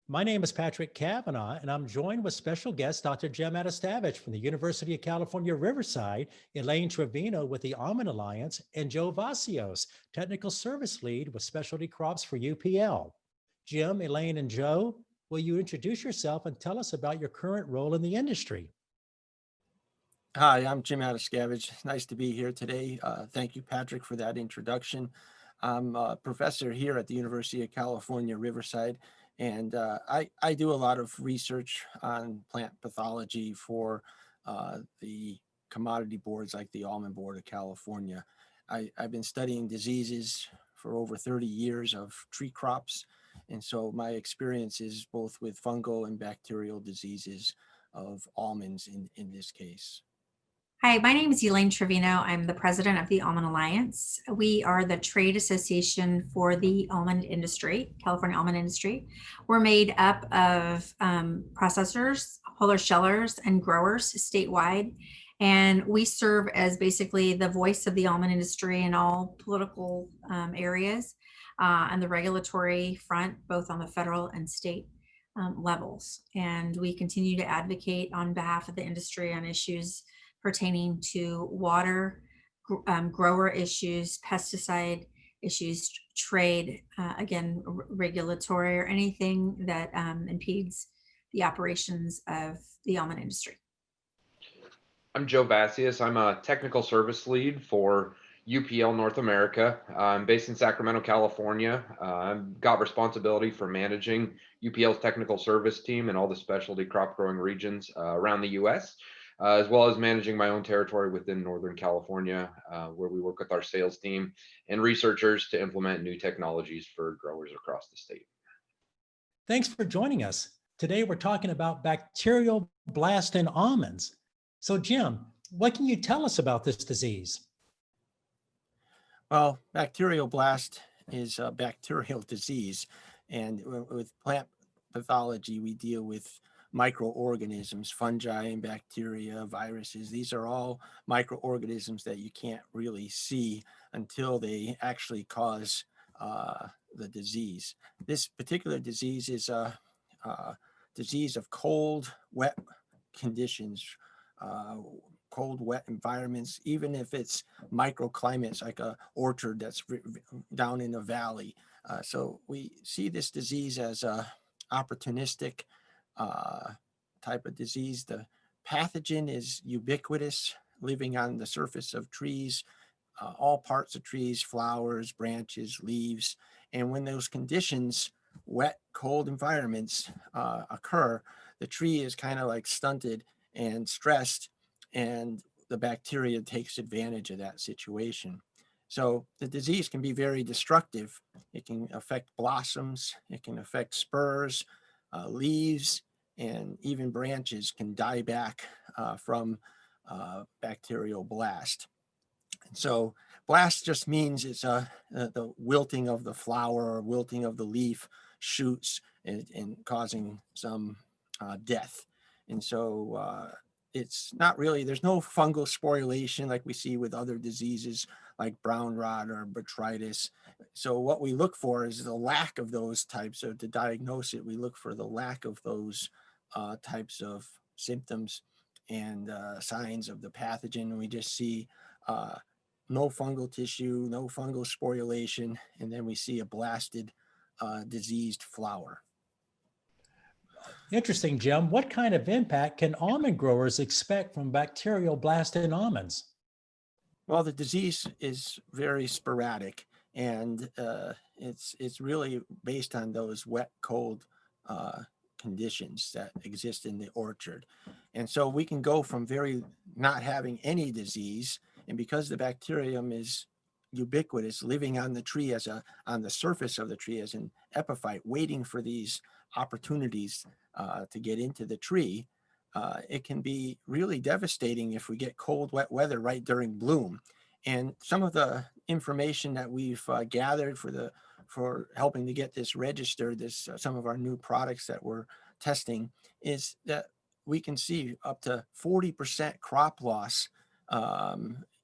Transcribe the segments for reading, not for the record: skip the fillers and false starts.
My name is Patrick Cavanaugh, and I'm joined with special guest Dr. Jim Adaskaveg from the University of California Riverside, Elaine Trevino with the Almond Alliance, and Joe Vassios, Technical Service Lead with Specialty Crops for UPL. Jim, Elaine, and Joe, will you introduce yourself and tell us about your current role in the industry? Hi, I'm Jim Adaskaveg. Nice to be here today. Thank you, Patrick, for that introduction. I'm a professor here at the University of California, Riverside, and I do a lot of research on plant pathology for the commodity boards like the Almond Board of California. I've been studying diseases for over 30 years of tree crops, and so my experience is both with fungal and bacterial diseases of almonds in this case. Hi, my name is Elaine Trevino. I'm the president of the Almond Alliance. We are the trade association for the almond industry, California almond industry. We're made up of processors, wholer shellers, and growers statewide. And we serve as basically the voice of the almond industry in all political areas and the regulatory front, both on the federal and state levels. And we continue to advocate on behalf of the industry on issues pertaining to water, grower issues, pesticide issues, trade, again, regulatory, or anything that impedes the operations of the almond industry. I'm Joe Vassios. I'm a technical service lead for UPL North America. I'm based in Sacramento, California. I've got responsibility for managing UPL's technical service team and all the specialty crop growing regions around the US. As well as managing my own territory within Northern California, where we work with our sales team and researchers to implement new technologies for growers across the state. Thanks for joining us. Today, we're talking about bacterial blast in almonds. So, Jim, what can you tell us about this disease? Well, bacterial blast is a bacterial disease, and with plant pathology, we deal with microorganisms, fungi and bacteria, viruses. These are all microorganisms that you can't really see until they actually cause the disease. This particular disease is a disease of cold, wet conditions, uh, cold, wet environments, even if it's microclimates like a orchard that's down in a valley. So we see this disease as a opportunistic type of disease. The pathogen is ubiquitous, living on the surface of trees, all parts of trees, flowers, branches, leaves. And when those conditions, wet, cold environments occur, the tree is kind of like stunted and stressed, and the bacteria takes advantage of that situation. So the disease can be very destructive. It can affect blossoms, it can affect spurs, leaves, and even branches can die back from bacterial blast. And so blast just means it's the wilting of the flower or wilting of the leaf shoots and causing some death. And so it's not really, there's no fungal sporulation like we see with other diseases like brown rot or botrytis. So what we look for is the lack of those types of, to diagnose it, we look for the lack of those types of symptoms and signs of the pathogen. We just see no fungal tissue, no fungal sporulation, and then we see a blasted, diseased flower. Interesting, Jim. What kind of impact can almond growers expect from bacterial blast in almonds? Well, the disease is very sporadic, and it's really based on those wet, cold conditions that exist in the orchard. And so we can go from very not having any disease, and because the bacterium is ubiquitous, living on the tree as on the surface of the tree as an epiphyte, waiting for these opportunities to get into the tree, it can be really devastating if we get cold, wet weather right during bloom. And some of the information that we've gathered for helping to get this registered, some of our new products that we're testing, is that we can see up to 40% crop loss,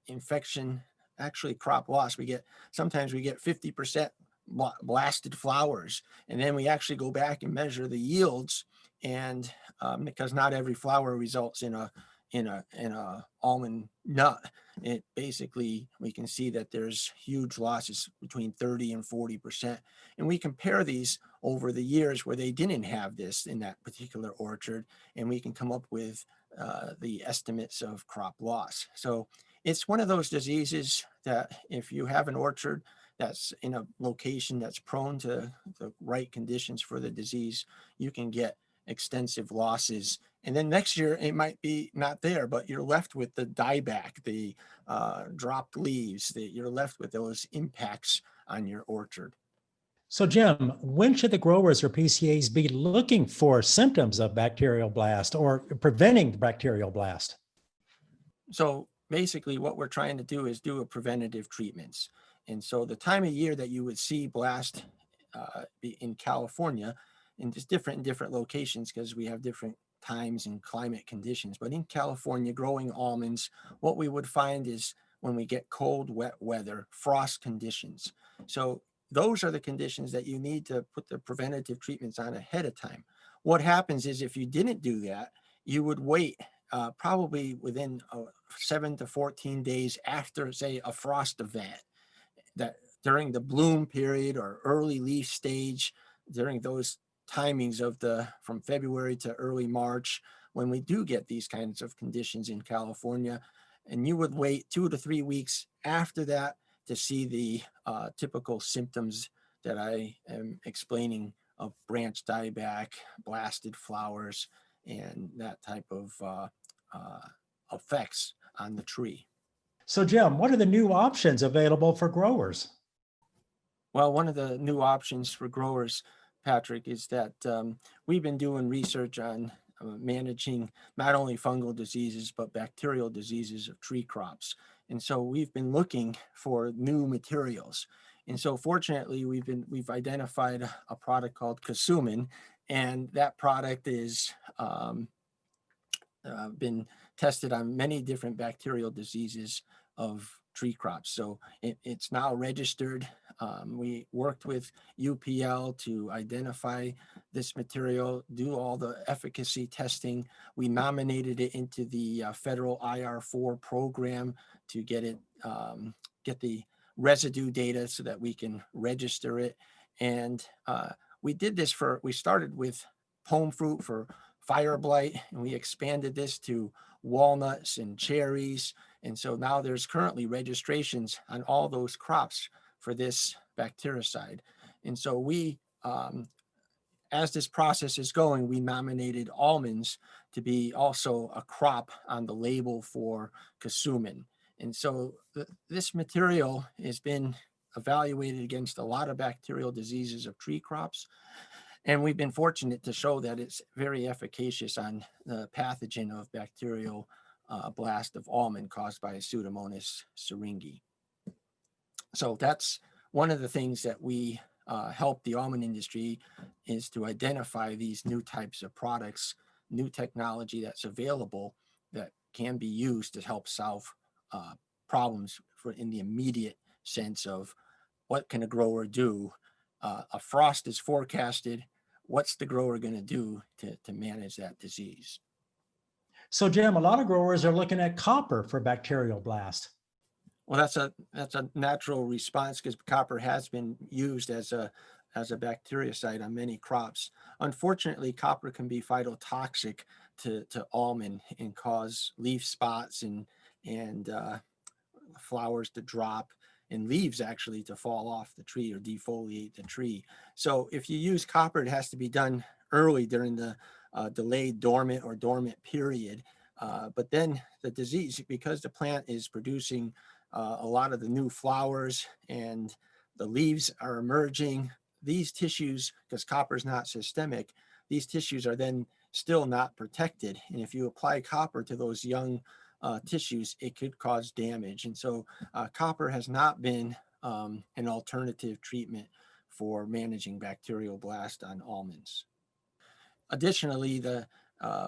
infection, actually crop loss. Sometimes we get 50% blasted flowers. And then we actually go back and measure the yields, and because not every flower results in a almond nut, it basically, we can see that there's huge losses between 30 and 40%. And we compare these over the years where they didn't have this in that particular orchard, and we can come up with the estimates of crop loss. So it's one of those diseases that if you have an orchard that's in a location that's prone to the right conditions for the disease, you can get extensive losses. And then next year it might be not there, but you're left with the dieback, the dropped leaves, that you're left with those impacts on your orchard. So Jim, when should the growers or PCAs be looking for symptoms of bacterial blast or preventing bacterial blast? So basically what we're trying to do is do a preventative treatments. And so the time of year that you would see blast in California, and it's different in different locations because we have different times and climate conditions. But in California, growing almonds, what we would find is when we get cold, wet weather, frost conditions. So those are the conditions that you need to put the preventative treatments on ahead of time. What happens is if you didn't do that, you would wait probably within 7 to 14 days after, say, a frost event, that during the bloom period or early leaf stage, during those timings of from February to early March, when we do get these kinds of conditions in California, and you would wait 2 to 3 weeks after that to see the typical symptoms that I am explaining of branch dieback, blasted flowers, and that type of effects on the tree. So Jim, what are the new options available for growers? Well, one of the new options for growers, Patrick, is that we've been doing research on managing not only fungal diseases, but bacterial diseases of tree crops. And so we've been looking for new materials. And so fortunately, we've identified a product called Curcumin, and that product is been tested on many different bacterial diseases of tree crops. So it's now registered. We worked with UPL to identify this material, do all the efficacy testing. We nominated it into the federal IR4 program to get it, get the residue data so that we can register it. And we did this we started with pome fruit for fire blight, and we expanded this to walnuts and cherries. And so now there's currently registrations on all those crops for this bactericide. And so we, as this process is going, we nominated almonds to be also a crop on the label for Curcumin. And so this material has been evaluated against a lot of bacterial diseases of tree crops. And we've been fortunate to show that it's very efficacious on the pathogen of bacterial blast of almond caused by Pseudomonas syringae. So that's one of the things that we help the almond industry, is to identify these new types of products, new technology that's available that can be used to help solve problems in the immediate sense of what can a grower do. A frost is forecasted. What's the grower going to do to manage that disease? So Jim, a lot of growers are looking at copper for bacterial blast. Well, that's a natural response because copper has been used as a bactericide on many crops. Unfortunately, copper can be phytotoxic to almond and cause leaf spots and flowers to drop, and leaves actually to fall off the tree or defoliate the tree. So if you use copper, it has to be done early during the delayed dormant or dormant period. But then the disease, because the plant is producing a lot of the new flowers and the leaves are emerging, these tissues, because copper is not systemic, these tissues are then still not protected. And if you apply copper to those young tissues, it could cause damage. And so copper has not been an alternative treatment for managing bacterial blast on almonds. Additionally,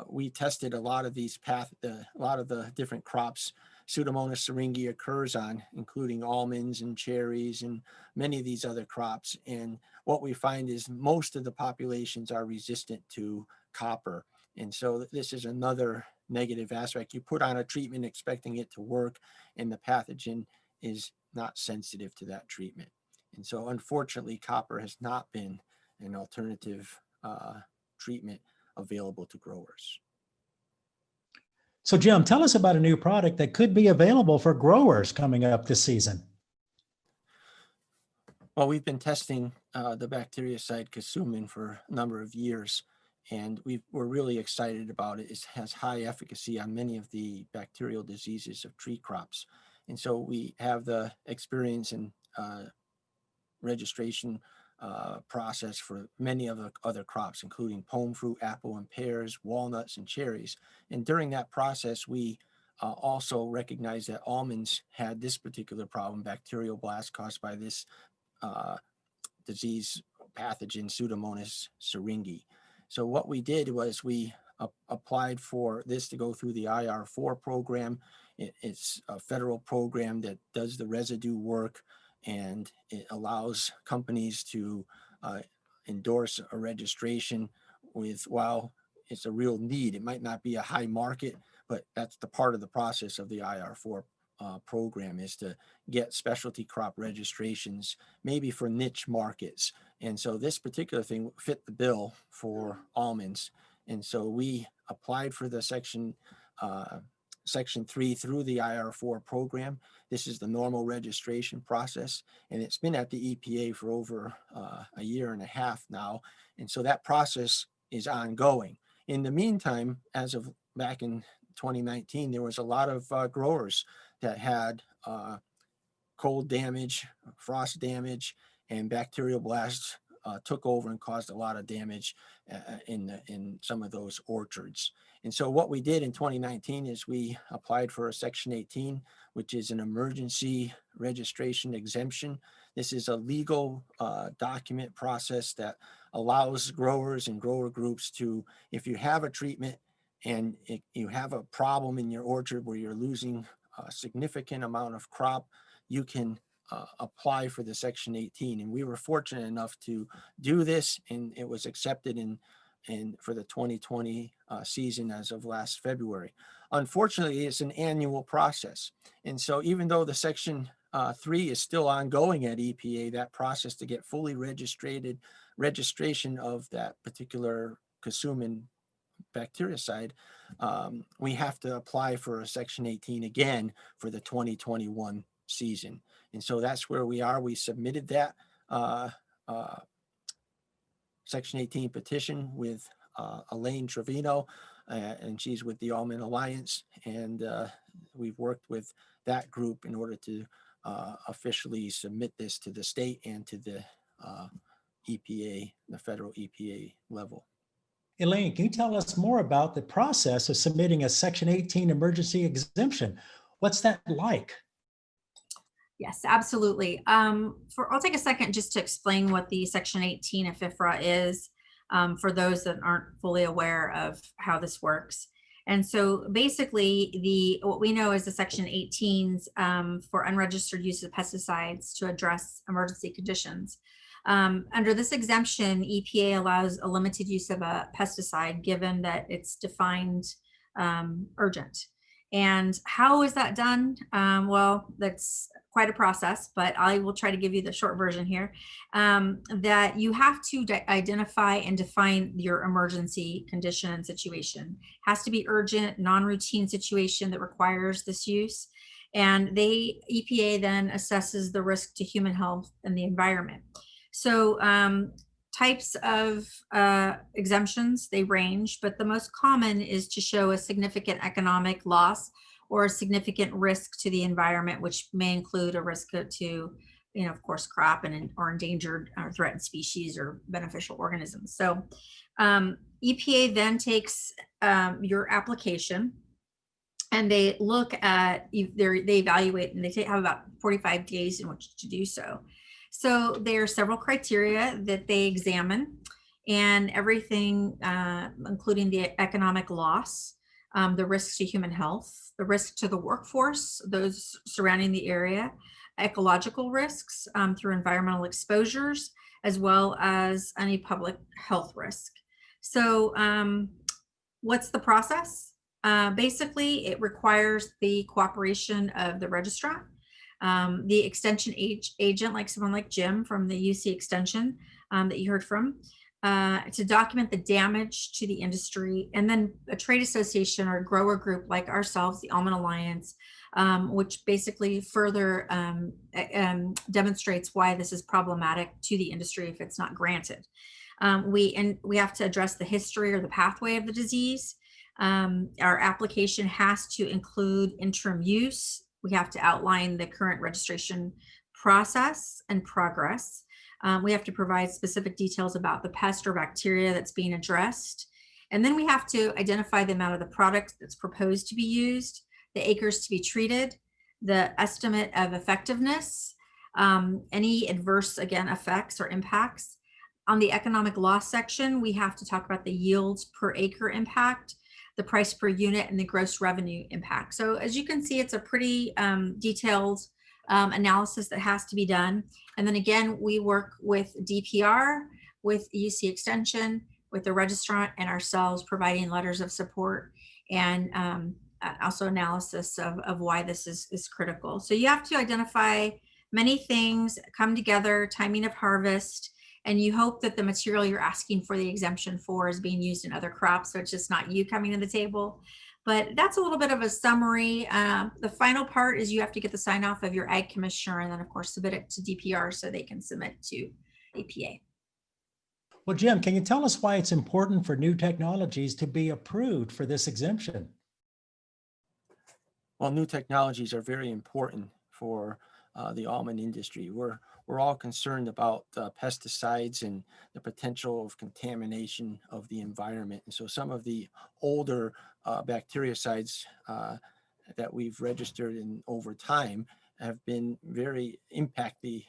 we tested a lot of these a lot of the different crops Pseudomonas syringae occurs on, including almonds and cherries and many of these other crops. And what we find is most of the populations are resistant to copper. And so this is another negative aspect. You put on a treatment expecting it to work, and the pathogen is not sensitive to that treatment. And so unfortunately, copper has not been an alternative treatment available to growers. So Jim, tell us about a new product that could be available for growers coming up this season. Well, we've been testing the bactericide Cassumin for a number of years, and we're really excited about it. It has high efficacy on many of the bacterial diseases of tree crops. And so we have the experience and registration process for many of the other crops, including pome fruit, apple and pears, walnuts and cherries. And during that process, we also recognized that almonds had this particular problem, bacterial blast caused by this disease pathogen, Pseudomonas syringae. So what we did was we applied for this to go through the IR4 program. It's a federal program that does the residue work, and it allows companies to endorse a registration with, while it's a real need, it might not be a high market, but that's the part of the process of the IR4 program, is to get specialty crop registrations, maybe for niche markets. And so this particular thing fit the bill for almonds. And so we applied for the Section 3 through the IR4 program. This is the normal registration process, and it's been at the EPA for over a year and a half now. And so that process is ongoing. In the meantime, as of back in 2019, there was a lot of growers that had cold damage, frost damage, and bacterial blasts took over and caused a lot of damage in some of those orchards. And so what we did in 2019 is we applied for a Section 18, which is an emergency registration exemption. This is a legal document process that allows growers and grower groups to, if you have a treatment and you have a problem in your orchard where you're losing a significant amount of crop, you can apply for the Section 18. And we were fortunate enough to do this, and it was accepted in for the 2020 season as of last February. Unfortunately, it's an annual process. And so even though the Section 3 is still ongoing at EPA, that process to get fully registration of that particular Cassumin bactericide, we have to apply for a Section 18 again for the 2021 season. And so that's where we are. We submitted that Section 18 petition with Elaine Trevino, and she's with the Almond Alliance. And we've worked with that group in order to officially submit this to the state and to the EPA, the federal EPA level. Elaine, can you tell us more about the process of submitting a Section 18 emergency exemption? What's that like? Yes, absolutely. I'll take a second just to explain what the Section 18 of FIFRA is, for those that aren't fully aware of how this works. And so basically what we know is the Section 18s for unregistered use of pesticides to address emergency conditions. Under this exemption, EPA allows a limited use of a pesticide given that it's defined urgent. And how is that done? Well, that's quite a process, but I will try to give you the short version here. That you have to identify and define your emergency condition and situation. It has to be urgent, non-routine situation that requires this use. And EPA then assesses the risk to human health and the environment. So types of exemptions, they range, but the most common is to show a significant economic loss or a significant risk to the environment, which may include a risk to, of course, crop or endangered or threatened species or beneficial organisms. So EPA then takes your application and they look at, they evaluate, and they have about 45 days in which to do so. So there are several criteria that they examine, and everything, including the economic loss, the risks to human health, the risk to the workforce, those surrounding the area, ecological risks through environmental exposures, as well as any public health risk. So what's the process? Basically, it requires the cooperation of the registrant, the extension agent, like someone like Jim from the UC Extension that you heard from, to document the damage to the industry, and then a trade association or grower group like ourselves, the Almond Alliance, which basically further demonstrates why this is problematic to the industry if it's not granted. We have to address the history or the pathway of the disease. Our application has to include interim use. We have to outline the current registration process and progress. We have to provide specific details about the pest or bacteria that's being addressed. And then we have to identify the amount of the product that's proposed to be used, the acres to be treated, the estimate of effectiveness, any adverse, again, effects or impacts. On the economic loss section, we have to talk about the yields per acre impact, the price per unit, and the gross revenue impact. So as you can see, it's a pretty detailed analysis that has to be done. And then again, we work with DPR, with UC Extension, with the registrant, and ourselves, providing letters of support and also analysis of why this is critical. So you have to identify many things, come together, timing of harvest, and you hope that the material you're asking for the exemption for is being used in other crops, so it's just not you coming to the table. But that's a little bit of a summary. The final part is you have to get the sign off of your ag commissioner, and then of course submit it to DPR so they can submit to EPA. Well, Jim, can you tell us why it's important for new technologies to be approved for this exemption? Well, new technologies are very important for the almond industry. We're all concerned about pesticides and the potential of contamination of the environment. And so some of the older bactericides that we've registered in over time have been impact the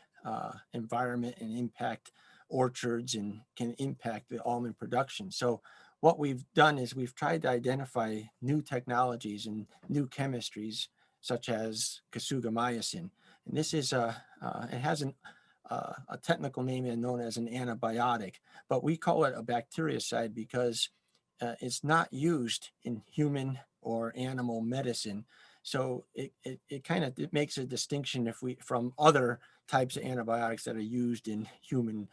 environment and impact orchards and can impact the almond production. So what we've done is we've tried to identify new technologies and new chemistries such as kasugamycin. And this is it has a technical name known as an antibiotic, but we call it a bactericide because it's not used in human or animal medicine. So it kind of makes a distinction from other types of antibiotics that are used in human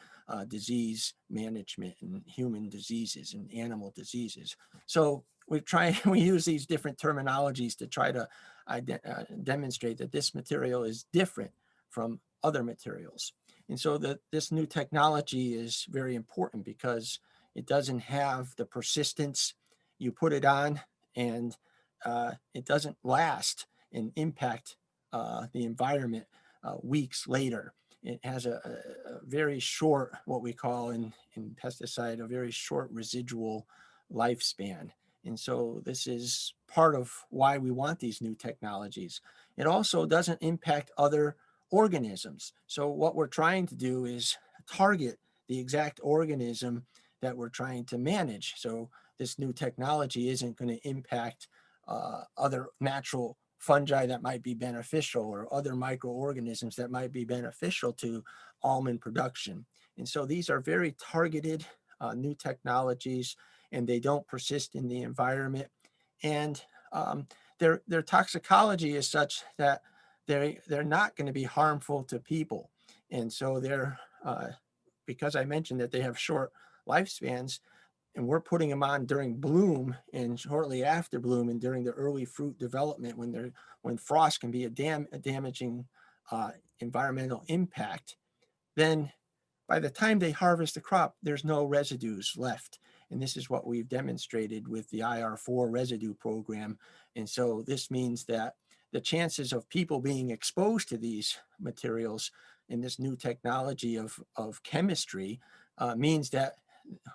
disease management and human diseases and animal diseases. So we use these different terminologies to try to demonstrate that this material is different from other materials. And so this new technology is very important because it doesn't have the persistence. You put it on and it doesn't last and impact the environment weeks later. It has a very short, what we call in pesticide, a very short residual lifespan. And so this is part of why we want these new technologies. It also doesn't impact other organisms. So what we're trying to do is target the exact organism that we're trying to manage. So this new technology isn't going to impact other natural fungi that might be beneficial or other microorganisms that might be beneficial to almond production. And so these are very targeted new technologies, and they don't persist in the environment. And their toxicology is such that they're not going to be harmful to people. And so they're, because I mentioned that they have short lifespans, and we're putting them on during bloom and shortly after bloom and during the early fruit development when frost can be a damaging environmental impact, then by the time they harvest the crop, there's no residues left. And this is what we've demonstrated with the IR4 residue program. And so this means that the chances of people being exposed to these materials in this new technology of chemistry means that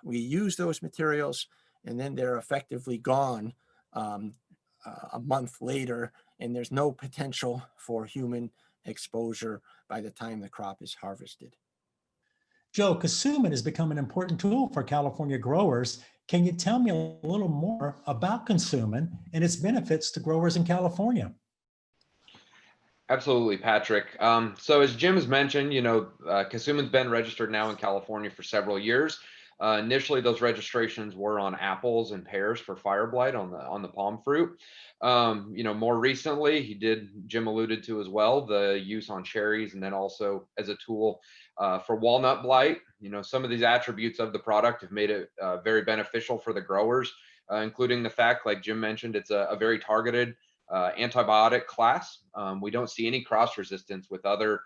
we use those materials and then they're effectively gone a month later, and there's no potential for human exposure by the time the crop is harvested. Joe, Kassuman has become an important tool for California growers. Can you tell me a little more about Kassuman and its benefits to growers in California? Absolutely, Patrick. So as Jim has mentioned, Kassuman's been registered now in California for several years. Initially, those registrations were on apples and pears for fire blight on the palm fruit. More recently, Jim alluded to as well, the use on cherries, and then also as a tool for walnut blight. Some of these attributes of the product have made it very beneficial for the growers, including the fact, like Jim mentioned, it's a very targeted antibiotic class. We don't see any cross resistance with other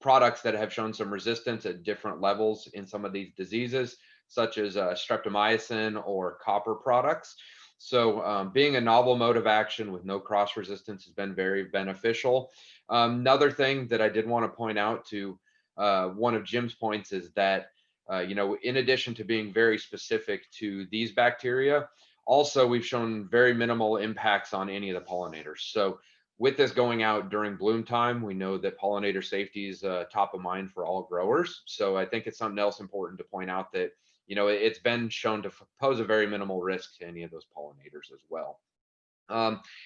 products that have shown some resistance at different levels in some of these diseases, such as streptomycin or copper products. So being a novel mode of action with no cross resistance has been very beneficial. Another thing that I did want to point out to one of Jim's points is that, in addition to being very specific to these bacteria, also, we've shown very minimal impacts on any of the pollinators. So with this going out during bloom time, we know that pollinator safety is top of mind for all growers. So I think it's something else important to point out that, it's been shown to pose a very minimal risk to any of those pollinators as well.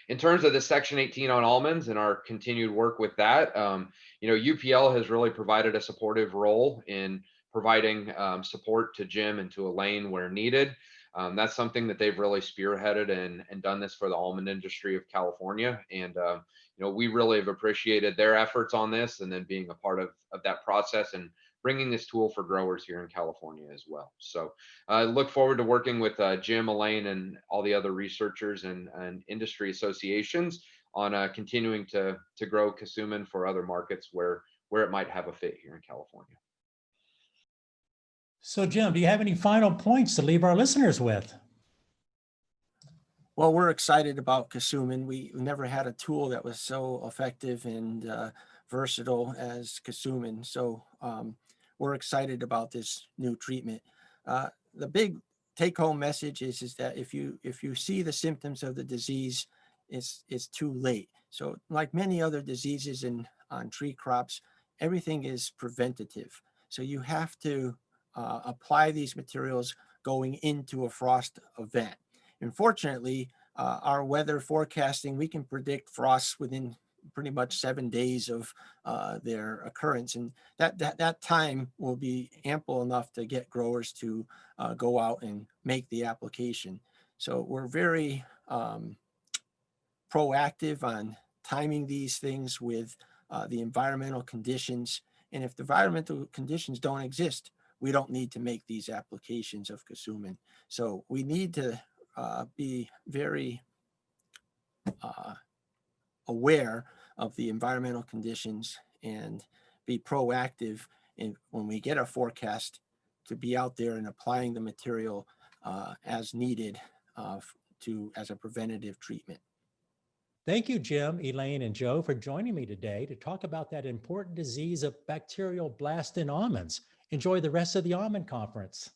In terms of the Section 18 on almonds and our continued work with that, UPL has really provided a supportive role in providing support to Jim and to Elaine where needed. That's something that they've really spearheaded and done this for the almond industry of California. And, we really have appreciated their efforts on this and then being a part of that process and bringing this tool for growers here in California as well. So I look forward to working with Jim, Elaine, and all the other researchers and industry associations on continuing to grow Kassuman for other markets where it might have a fit here in California. So Jim, do you have any final points to leave our listeners with? Well, we're excited about Kassuman. We never had a tool that was so effective and versatile as Kassuman. So we're excited about this new treatment. The big take-home message is that if you see the symptoms of the disease, it's too late. So like many other diseases on tree crops, everything is preventative. So you have to apply these materials going into a frost event. Unfortunately, our weather forecasting, we can predict frosts within pretty much 7 days of their occurrence, and that time will be ample enough to get growers to go out and make the application. So we're very proactive on timing these things with the environmental conditions, and if the environmental conditions don't exist, we don't need to make these applications of Kassuman. So we need to be very aware of the environmental conditions and be proactive when we get a forecast to be out there and applying the material as needed as a preventative treatment. Thank you, Jim, Elaine, and Joe for joining me today to talk about that important disease of bacterial blast in almonds. Enjoy the rest of the almond conference.